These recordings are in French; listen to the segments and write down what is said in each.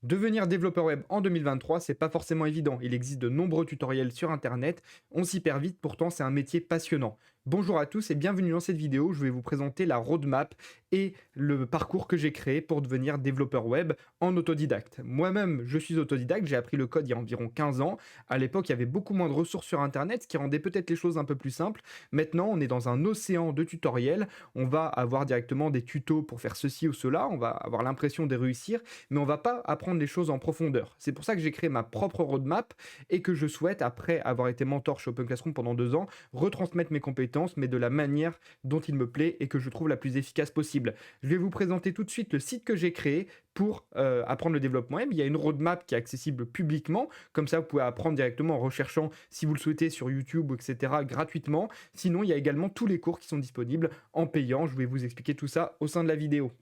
Devenir développeur web en 2023, c'est pas forcément évident. Il existe de nombreux tutoriels sur internet, on s'y perd vite, pourtant c'est un métier passionnant. Bonjour à tous et bienvenue dans cette vidéo, je vais vous présenter la roadmap et le parcours que j'ai créé pour devenir développeur web en autodidacte. Moi-même, je suis autodidacte, j'ai appris le code il y a environ 15 ans. À l'époque, il y avait beaucoup moins de ressources sur internet, ce qui rendait peut-être les choses un peu plus simples. Maintenant, on est dans un océan de tutoriels, on va avoir directement des tutos pour faire ceci ou cela, on va avoir l'impression de réussir, mais on va pas apprendre les choses en profondeur. C'est pour ça que j'ai créé ma propre roadmap et que je souhaite, après avoir été mentor chez Open Classroom pendant 2 ans, retransmettre mes compétences, mais de la manière dont il me plaît et que je trouve la plus efficace possible. Je vais vous présenter tout de suite le site que j'ai créé pour apprendre le développement web. Il y a une roadmap qui est accessible publiquement, comme ça vous pouvez apprendre directement en recherchant, si vous le souhaitez, sur YouTube, etc., gratuitement. Sinon, il y a également tous les cours qui sont disponibles en payant. Je vais vous expliquer tout ça au sein de la vidéo.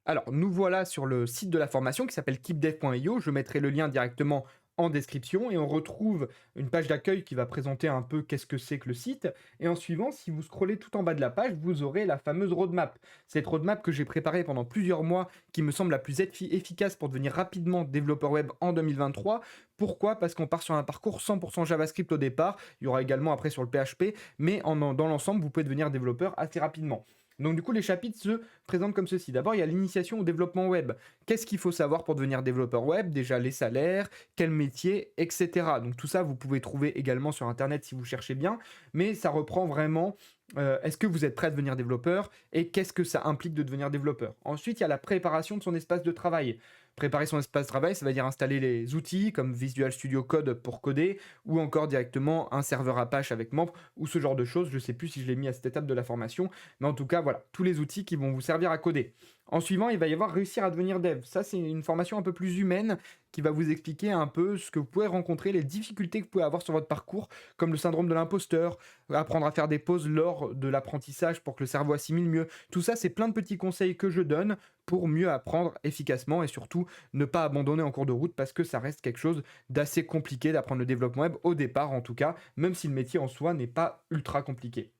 Alors, nous voilà sur le site de la formation qui s'appelle keepdev.io. Je mettrai le lien directement en description et on retrouve une page d'accueil qui va présenter un peu qu'est-ce que c'est que le site. Et en suivant, si vous scrollez tout en bas de la page, vous aurez la fameuse roadmap. Cette roadmap que j'ai préparée pendant plusieurs mois, qui me semble la plus efficace pour devenir rapidement développeur web en 2023. Pourquoi? Parce qu'on part sur un parcours 100% JavaScript au départ. Il y aura également après sur le PHP, mais dans l'ensemble, vous pouvez devenir développeur assez rapidement. Donc du coup, les chapitres se présentent comme ceci. D'abord, il y a l'initiation au développement web. Qu'est-ce qu'il faut savoir pour devenir développeur web? Déjà les salaires, quel métier, etc. Donc tout ça, vous pouvez trouver également sur Internet si vous cherchez bien, mais ça reprend vraiment est-ce que vous êtes prêt à devenir développeur et qu'est-ce que ça implique de devenir développeur. Ensuite, il y a la préparation de son espace de travail. Préparer son espace de travail, ça veut dire installer les outils comme Visual Studio Code pour coder ou encore directement un serveur Apache avec membre ou ce genre de choses. Je ne sais plus si je l'ai mis à cette étape de la formation, mais en tout cas, voilà, tous les outils qui vont vous servir à coder. En suivant, il va y avoir réussir à devenir dev. Ça, c'est une formation un peu plus humaine qui va vous expliquer un peu ce que vous pouvez rencontrer, les difficultés que vous pouvez avoir sur votre parcours, comme le syndrome de l'imposteur, apprendre à faire des pauses lors de l'apprentissage pour que le cerveau assimile mieux. Tout ça, c'est plein de petits conseils que je donne pour mieux apprendre efficacement et surtout ne pas abandonner en cours de route parce que ça reste quelque chose d'assez compliqué d'apprendre le développement web, au départ en tout cas, même si le métier en soi n'est pas ultra compliqué.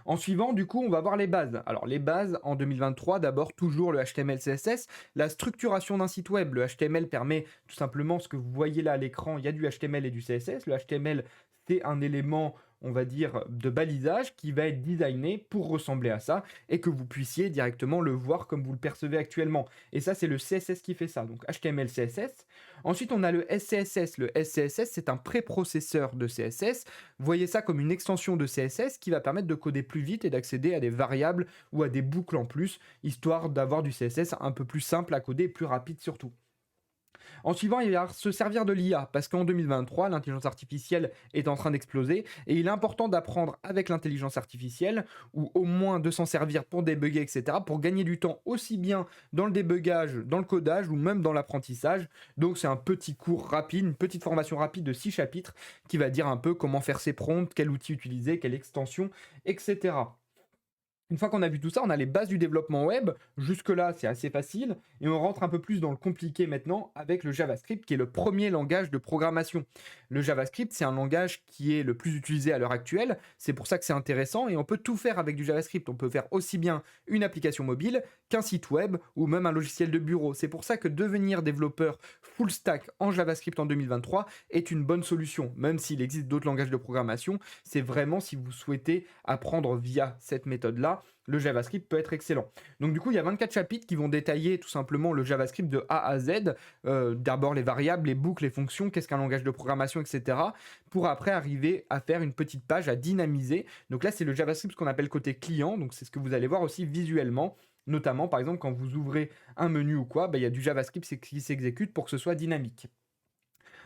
En suivant, du coup, on va voir les bases. Alors, les bases en 2023, d'abord, toujours le HTML, CSS, la structuration d'un site web. Le HTML permet tout simplement ce que vous voyez là à l'écran, il y a du HTML et du CSS. Le HTML, c'est un élément, on va dire, de balisage qui va être designé pour ressembler à ça et que vous puissiez directement le voir comme vous le percevez actuellement. Et ça, c'est le CSS qui fait ça. Donc, HTML, CSS. Ensuite, on a le SCSS. Le SCSS, c'est un préprocesseur de CSS. Voyez ça comme une extension de CSS qui va permettre de coder plus vite et d'accéder à des variables ou à des boucles en plus, histoire d'avoir du CSS un peu plus simple à coder et plus rapide surtout. En suivant, il va se servir de l'IA, parce qu'en 2023, l'intelligence artificielle est en train d'exploser, et il est important d'apprendre avec l'intelligence artificielle, ou au moins de s'en servir pour débugger, etc., pour gagner du temps aussi bien dans le débugage, dans le codage, ou même dans l'apprentissage. Donc c'est un petit cours rapide, une petite formation rapide de 6 chapitres, qui va dire un peu comment faire ses prompts, quel outil utiliser, quelle extension, etc. Une fois qu'on a vu tout ça, on a les bases du développement web. Jusque-là, c'est assez facile. Et on rentre un peu plus dans le compliqué maintenant avec le JavaScript, qui est le premier langage de programmation. Le JavaScript, c'est un langage qui est le plus utilisé à l'heure actuelle. C'est pour ça que c'est intéressant. Et on peut tout faire avec du JavaScript. On peut faire aussi bien une application mobile qu'un site web ou même un logiciel de bureau. C'est pour ça que devenir développeur full stack en JavaScript en 2023 est une bonne solution. Même s'il existe d'autres langages de programmation, c'est vraiment si vous souhaitez apprendre via cette méthode-là, le JavaScript peut être excellent. Donc du coup, il y a 24 chapitres qui vont détailler tout simplement le JavaScript de A à Z. D'abord les variables, les boucles, les fonctions, qu'est-ce qu'un langage de programmation, etc. Pour après arriver à faire une petite page à dynamiser. Donc là, c'est le JavaScript qu'on appelle côté client. Donc c'est ce que vous allez voir aussi visuellement. Notamment, par exemple, quand vous ouvrez un menu ou quoi, il y a du JavaScript qui s'exécute pour que ce soit dynamique.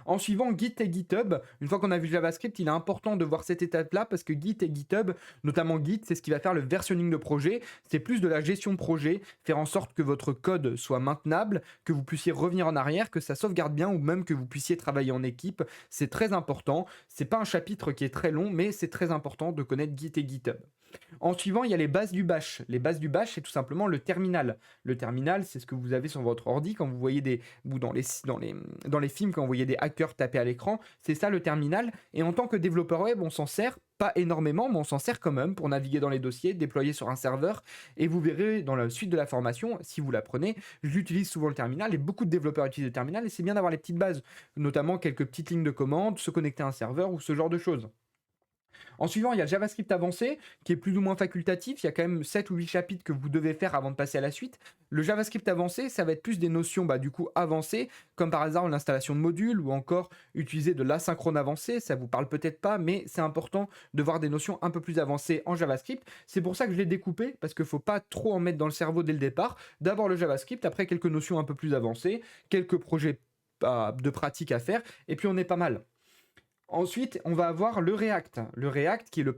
En suivant Git et GitHub, une fois qu'on a vu JavaScript, il est important de voir cette étape-là parce que Git et GitHub, notamment Git, c'est ce qui va faire le versionning de projet. C'est plus de la gestion de projet, faire en sorte que votre code soit maintenable, que vous puissiez revenir en arrière, que ça sauvegarde bien ou même que vous puissiez travailler en équipe. C'est très important. C'est pas un chapitre qui est très long, mais c'est très important de connaître Git et GitHub. En suivant, il y a les bases du bash. Les bases du bash, c'est tout simplement le terminal. Le terminal, c'est ce que vous avez sur votre ordi quand vous voyez ou dans les films, quand vous voyez des hackers taper à l'écran. C'est ça le terminal. Et en tant que développeur web, on s'en sert pas énormément, mais on s'en sert quand même pour naviguer dans les dossiers, déployer sur un serveur. Et vous verrez dans la suite de la formation, si vous l'apprenez, j'utilise souvent le terminal et beaucoup de développeurs utilisent le terminal. Et c'est bien d'avoir les petites bases, notamment quelques petites lignes de commande, se connecter à un serveur ou ce genre de choses. En suivant, il y a le JavaScript avancé, qui est plus ou moins facultatif. Il y a quand même 7 ou 8 chapitres que vous devez faire avant de passer à la suite. Le JavaScript avancé, ça va être plus des notions du coup avancées, comme par hasard l'installation de modules ou encore utiliser de l'asynchrone avancé. Ça vous parle peut-être pas, mais c'est important de voir des notions un peu plus avancées en JavaScript. C'est pour ça que je l'ai découpé, parce qu'il ne faut pas trop en mettre dans le cerveau dès le départ. D'abord le JavaScript, après quelques notions un peu plus avancées, quelques projets de pratique à faire, et puis on est pas mal. Ensuite, on va avoir le React. Le React qui est la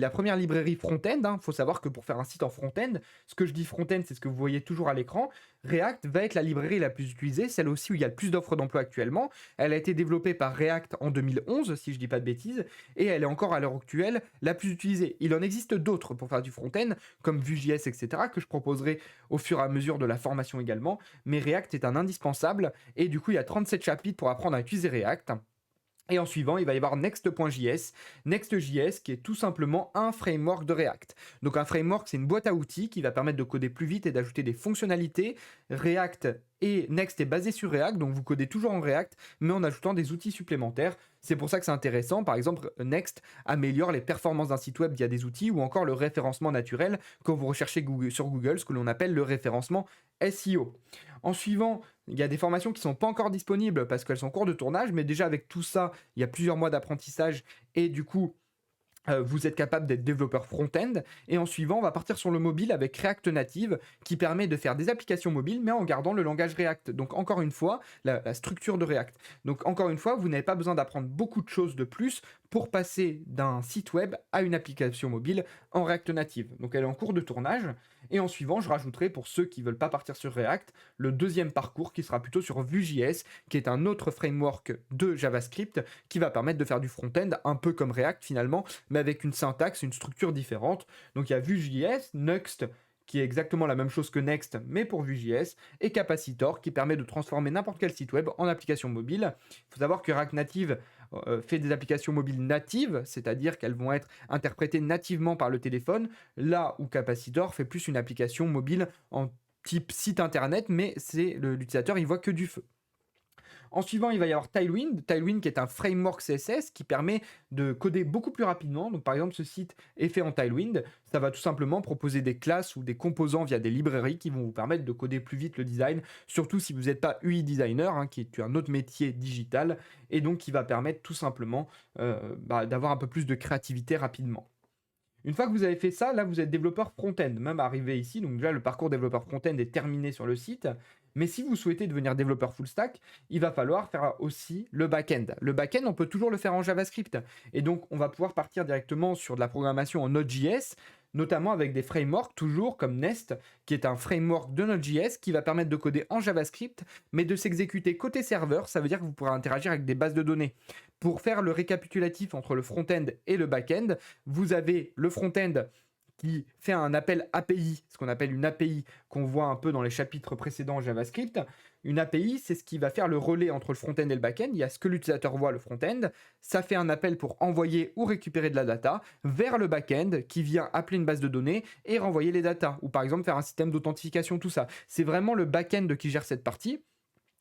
première librairie front-end. Il faut savoir que pour faire un site en front-end, ce que je dis front-end, c'est ce que vous voyez toujours à l'écran. React va être la librairie la plus utilisée, celle aussi où il y a le plus d'offres d'emploi actuellement. Elle a été développée par React en 2011, si je ne dis pas de bêtises, et elle est encore à l'heure actuelle la plus utilisée. Il en existe d'autres pour faire du front-end, comme Vue.js, etc., que je proposerai au fur et à mesure de la formation également. Mais React est un indispensable, et du coup, il y a 37 chapitres pour apprendre à utiliser React. Et en suivant, il va y avoir Next.js. Next.js qui est tout simplement un framework de React. Donc un framework, c'est une boîte à outils qui va permettre de coder plus vite et d'ajouter des fonctionnalités. React et Next est basé sur React, donc vous codez toujours en React, mais en ajoutant des outils supplémentaires. C'est pour ça que c'est intéressant. Par exemple, Next améliore les performances d'un site web via des outils ou encore le référencement naturel quand vous recherchez sur Google, ce que l'on appelle le référencement SEO. En suivant, il y a des formations qui ne sont pas encore disponibles parce qu'elles sont en cours de tournage, mais déjà avec tout ça, il y a plusieurs mois d'apprentissage et du coup, vous êtes capable d'être développeur front-end. Et en suivant, on va partir sur le mobile avec React Native qui permet de faire des applications mobiles mais en gardant le langage React. Donc encore une fois, la structure de React. Donc encore une fois, vous n'avez pas besoin d'apprendre beaucoup de choses de plus pour passer d'un site web à une application mobile en React Native. Donc elle est en cours de tournage. Et en suivant, je rajouterai pour ceux qui ne veulent pas partir sur React, le deuxième parcours qui sera plutôt sur Vue.js, qui est un autre framework de JavaScript qui va permettre de faire du front-end un peu comme React finalement, mais avec une syntaxe, une structure différente. Donc il y a Vue.js, Next, qui est exactement la même chose que Next, mais pour Vue.js, et Capacitor, qui permet de transformer n'importe quel site web en application mobile. Il faut savoir que React Native fait des applications mobiles natives, c'est-à-dire qu'elles vont être interprétées nativement par le téléphone, là où Capacitor fait plus une application mobile en type site internet, mais l'utilisateur, il voit que du feu. En suivant, il va y avoir Tailwind. Tailwind qui est un framework CSS qui permet de coder beaucoup plus rapidement. Donc par exemple, ce site est fait en Tailwind. Ça va tout simplement proposer des classes ou des composants via des librairies qui vont vous permettre de coder plus vite le design, surtout si vous n'êtes pas UI designer, qui est un autre métier digital, et donc qui va permettre tout simplement d'avoir un peu plus de créativité rapidement. Une fois que vous avez fait ça, là vous êtes développeur front-end, même arrivé ici, donc déjà le parcours développeur front-end est terminé sur le site, mais si vous souhaitez devenir développeur full stack, il va falloir faire aussi le back-end. Le back-end, on peut toujours le faire en JavaScript, et donc on va pouvoir partir directement sur de la programmation en Node.js, notamment avec des frameworks toujours comme Nest, qui est un framework de Node.js qui va permettre de coder en JavaScript, mais de s'exécuter côté serveur, ça veut dire que vous pourrez interagir avec des bases de données. Pour faire le récapitulatif entre le front-end et le back-end, vous avez le front-end qui fait un appel API, ce qu'on appelle une API qu'on voit un peu dans les chapitres précédents JavaScript. Une API, c'est ce qui va faire le relais entre le front-end et le back-end. Il y a ce que l'utilisateur voit, le front-end. Ça fait un appel pour envoyer ou récupérer de la data vers le back-end qui vient appeler une base de données et renvoyer les datas. Ou par exemple faire un système d'authentification, tout ça. C'est vraiment le back-end qui gère cette partie.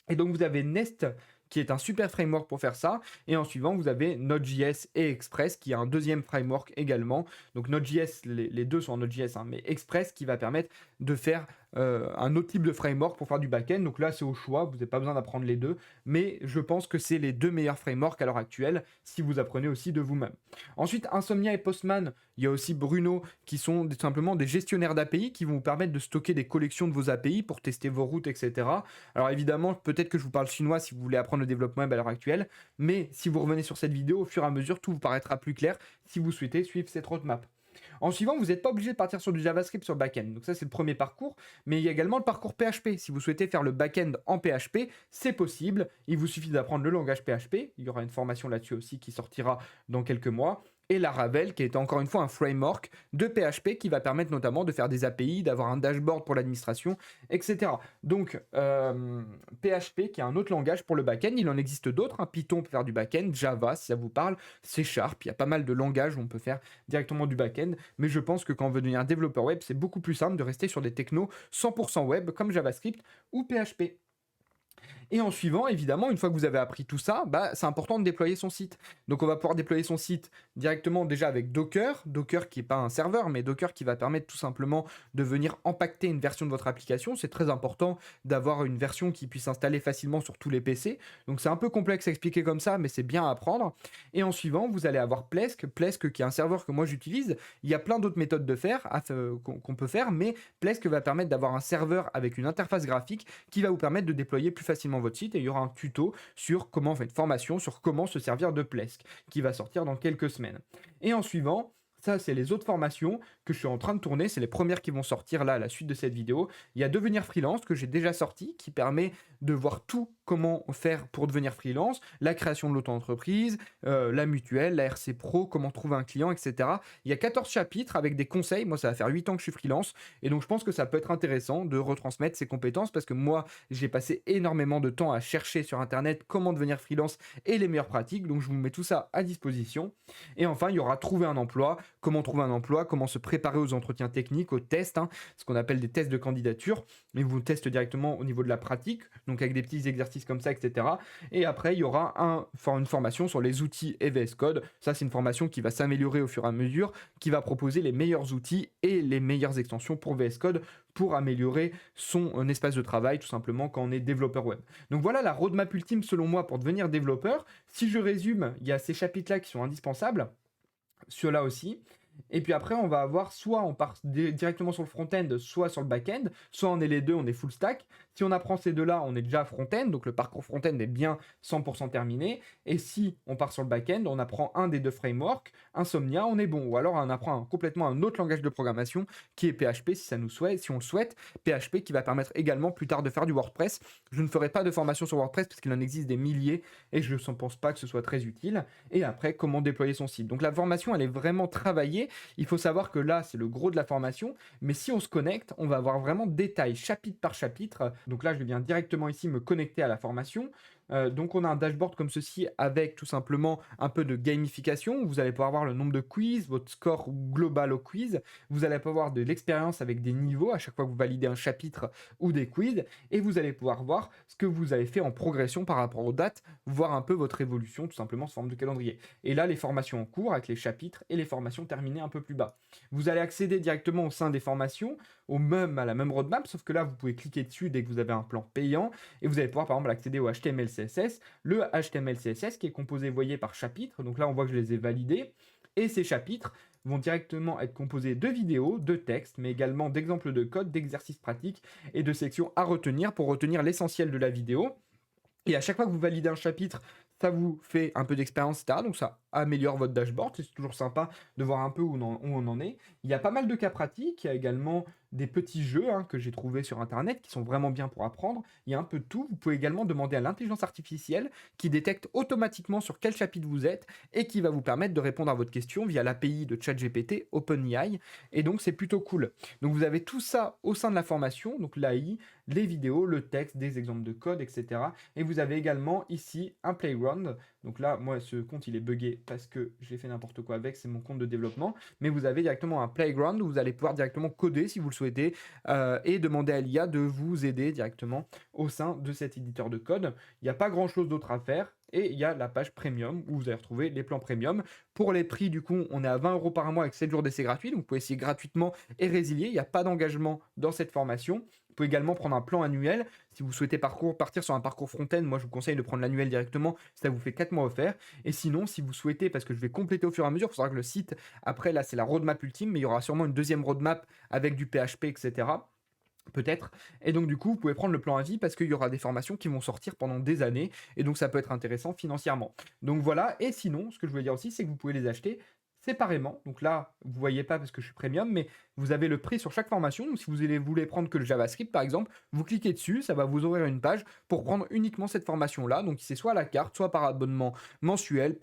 Et donc vous avez Nest qui est un super framework pour faire ça. Et en suivant, vous avez Node.js et Express, qui est un deuxième framework également. Donc Node.js, les deux sont en Node.js, mais Express qui va permettre de faire un autre type de framework pour faire du back-end. Donc là, c'est au choix, vous n'avez pas besoin d'apprendre les deux. Mais je pense que c'est les deux meilleurs frameworks à l'heure actuelle, si vous apprenez aussi de vous-même. Ensuite, Insomnia et Postman, il y a aussi Bruno, qui sont simplement des gestionnaires d'API qui vont vous permettre de stocker des collections de vos API pour tester vos routes, etc. Alors évidemment, peut-être que je vous parle chinois si vous voulez apprendre le développement web à l'heure actuelle, mais si vous revenez sur cette vidéo, au fur et à mesure, tout vous paraîtra plus clair si vous souhaitez suivre cette roadmap. En suivant, vous n'êtes pas obligé de partir sur du JavaScript sur le back-end. Donc ça, c'est le premier parcours. Mais il y a également le parcours PHP. Si vous souhaitez faire le back-end en PHP, c'est possible. Il vous suffit d'apprendre le langage PHP. Il y aura une formation là-dessus aussi qui sortira dans quelques mois. et Laravel qui est encore une fois un framework de PHP qui va permettre notamment de faire des API, d'avoir un dashboard pour l'administration, etc. Donc PHP qui est un autre langage pour le back-end, il en existe d'autres, hein. Python peut faire du back-end, Java si ça vous parle, C Sharp, il y a pas mal de langages où on peut faire directement du back-end, mais je pense que quand on veut devenir développeur web, c'est beaucoup plus simple de rester sur des technos 100% web comme JavaScript ou PHP. Et en suivant, évidemment, une fois que vous avez appris tout ça, bah, c'est important de déployer son site. Donc on va pouvoir déployer son site directement déjà avec Docker, Docker qui n'est pas un serveur, mais Docker qui va permettre tout simplement de venir impacter une version de votre application. C'est très important d'avoir une version qui puisse s'installer facilement sur tous les PC. Donc c'est un peu complexe à expliquer comme ça, mais c'est bien à apprendre. Et en suivant, vous allez avoir Plesk, Plesk qui est un serveur que moi j'utilise. Il y a plein d'autres méthodes de faire qu'on peut faire, mais Plesk va permettre d'avoir un serveur avec une interface graphique qui va vous permettre de déployer plus facilement votre site, et il y aura un tuto sur comment, une formation sur comment se servir de Plesk qui va sortir dans quelques semaines. Et en suivant, ça, c'est les autres formations que je suis en train de tourner. C'est les premières qui vont sortir là à la suite de cette vidéo. Il y a Devenir freelance que j'ai déjà sorti, qui permet de voir tout comment faire pour devenir freelance, la création de l'auto-entreprise, la mutuelle, la RC Pro, comment trouver un client, etc. Il y a 14 chapitres avec des conseils. Moi, ça va faire 8 ans que je suis freelance. Et donc, je pense que ça peut être intéressant de retransmettre ces compétences parce que moi, j'ai passé énormément de temps à chercher sur Internet comment devenir freelance et les meilleures pratiques. Donc, je vous mets tout ça à disposition. Et enfin, il y aura trouver un emploi, comment trouver un emploi, comment se préparer aux entretiens techniques, aux tests, hein, ce qu'on appelle des tests de candidature. Mais vous testez directement au niveau de la pratique, donc avec des petits exercices comme ça, etc. Et après, il y aura une formation sur les outils et VS Code. Ça, c'est une formation qui va s'améliorer au fur et à mesure, qui va proposer les meilleurs outils et les meilleures extensions pour VS Code pour améliorer son espace de travail, tout simplement, quand on est développeur web. Donc voilà la roadmap ultime, selon moi, pour devenir développeur. Si je résume, il y a ces chapitres-là qui sont indispensables, ceux-là aussi. Et puis après, on va avoir soit on part directement sur le front-end, soit sur le back-end, soit on est les deux, on est full stack. Si on apprend ces deux-là, on est déjà front-end, donc le parcours front-end est bien 100% terminé. Et si on part sur le back-end, on apprend un des deux frameworks, Insomnia, on est bon. Ou alors on apprend complètement un autre langage de programmation qui est PHP si on le souhaite. PHP qui va permettre également plus tard de faire du WordPress. Je ne ferai pas de formation sur WordPress parce qu'il en existe des milliers et je ne pense pas que ce soit très utile. Et après, comment déployer son site. Donc la formation, elle est vraiment travaillée. Il faut savoir que là, c'est le gros de la formation, mais si on se connecte, on va avoir vraiment détail, chapitre par chapitre. Donc là, je viens directement ici me connecter à la formation. Donc on a un dashboard comme ceci avec tout simplement un peu de gamification. Vous allez pouvoir voir le nombre de quiz, votre score global au quiz. Vous allez pouvoir voir de l'expérience avec des niveaux à chaque fois que vous validez un chapitre ou des quiz. Et vous allez pouvoir voir ce que vous avez fait en progression par rapport aux dates, voir un peu votre évolution tout simplement sous forme de calendrier. Et là, les formations en cours avec les chapitres et les formations terminées un peu plus bas. Vous allez accéder directement au sein des formations, à la même roadmap, sauf que là, vous pouvez cliquer dessus dès que vous avez un plan payant et vous allez pouvoir par exemple accéder au HTML, CSS. Le HTML, CSS qui est composé, vous voyez, par chapitres. Donc là, on voit que je les ai validés. Et ces chapitres vont directement être composés de vidéos, de textes, mais également d'exemples de code, d'exercices pratiques et de sections à retenir pour retenir l'essentiel de la vidéo. Et à chaque fois que vous validez un chapitre, ça vous fait un peu d'expérience, etc. Donc ça améliore votre dashboard. C'est toujours sympa de voir un peu où on en est. Il y a pas mal de cas pratiques. Il y a également des petits jeux que j'ai trouvés sur Internet qui sont vraiment bien pour apprendre. Il y a un peu de tout. Vous pouvez également demander à l'intelligence artificielle qui détecte automatiquement sur quel chapitre vous êtes et qui va vous permettre de répondre à votre question via l'API de ChatGPT, OpenAI. Et donc, c'est plutôt cool. Donc, vous avez tout ça au sein de la formation. Donc, l'AI, les vidéos, le texte, des exemples de code, etc. Et vous avez également ici un playground. Donc là, moi, ce compte, il est buggé parce que j'ai fait n'importe quoi avec. C'est mon compte de développement. Mais vous avez directement un playground où vous allez pouvoir directement coder si vous le souhaitez et demander à l'IA de vous aider directement au sein de cet éditeur de code. Il n'y a pas grand-chose d'autre à faire. Et il y a la page premium où vous allez retrouver les plans premium. Pour les prix, du coup, on est à 20 € par mois avec 7 jours d'essai gratuit. Donc, vous pouvez essayer gratuitement et résilier. Il n'y a pas d'engagement dans cette formation. Vous pouvez également prendre un plan annuel. Si vous souhaitez partir sur un parcours front-end, moi, je vous conseille de prendre l'annuel directement. Ça vous fait 4 mois offerts. Et sinon, si vous souhaitez, parce que je vais compléter au fur et à mesure, il faudra que le site, après, là, c'est la roadmap ultime, mais il y aura sûrement une deuxième roadmap avec du PHP, etc. Peut-être. Et donc, du coup, vous pouvez prendre le plan à vie parce qu'il y aura des formations qui vont sortir pendant des années. Et donc, ça peut être intéressant financièrement. Donc, voilà. Et sinon, ce que je voulais dire aussi, c'est que vous pouvez les acheter séparément. Donc là, vous voyez pas parce que je suis premium, mais vous avez le prix sur chaque formation. Donc si voulez prendre que le JavaScript par exemple, vous cliquez dessus, ça va vous ouvrir une page pour prendre uniquement cette formation-là. Donc c'est soit à la carte, soit par abonnement mensuel,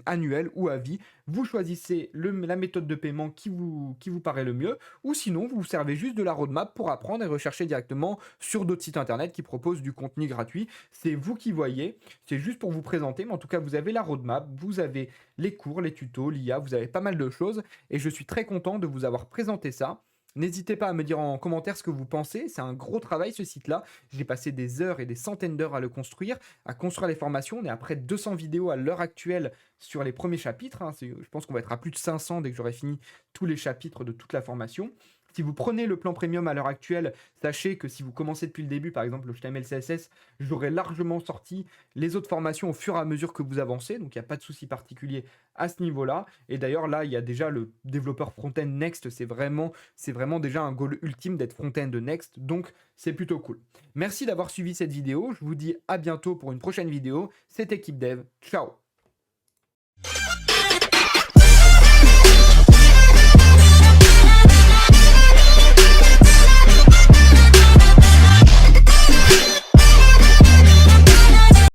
annuel ou à vie. Vous choisissez la méthode de paiement qui vous paraît le mieux, ou sinon vous vous servez juste de la roadmap pour apprendre et rechercher directement sur d'autres sites internet qui proposent du contenu gratuit. C'est vous qui voyez, c'est juste pour vous présenter, mais en tout cas vous avez la roadmap, vous avez les cours, les tutos, l'IA, vous avez pas mal de choses, et je suis très content de vous avoir présenté ça. N'hésitez pas à me dire en commentaire ce que vous pensez. C'est un gros travail ce site-là. J'ai passé des heures et des centaines d'heures à le construire, à construire les formations. On est à près de 200 vidéos à l'heure actuelle sur les premiers chapitres, hein. Je pense qu'on va être à plus de 500 dès que j'aurai fini tous les chapitres de toute la formation. Si vous prenez le plan premium à l'heure actuelle, sachez que si vous commencez depuis le début, par exemple le HTML, CSS, j'aurai largement sorti les autres formations au fur et à mesure que vous avancez. Donc il n'y a pas de souci particulier à ce niveau-là. Et d'ailleurs là, il y a déjà le développeur front-end Next. C'est vraiment déjà un goal ultime d'être front-end de Next. Donc c'est plutôt cool. Merci d'avoir suivi cette vidéo. Je vous dis à bientôt pour une prochaine vidéo. C'était Keep Dev. Ciao.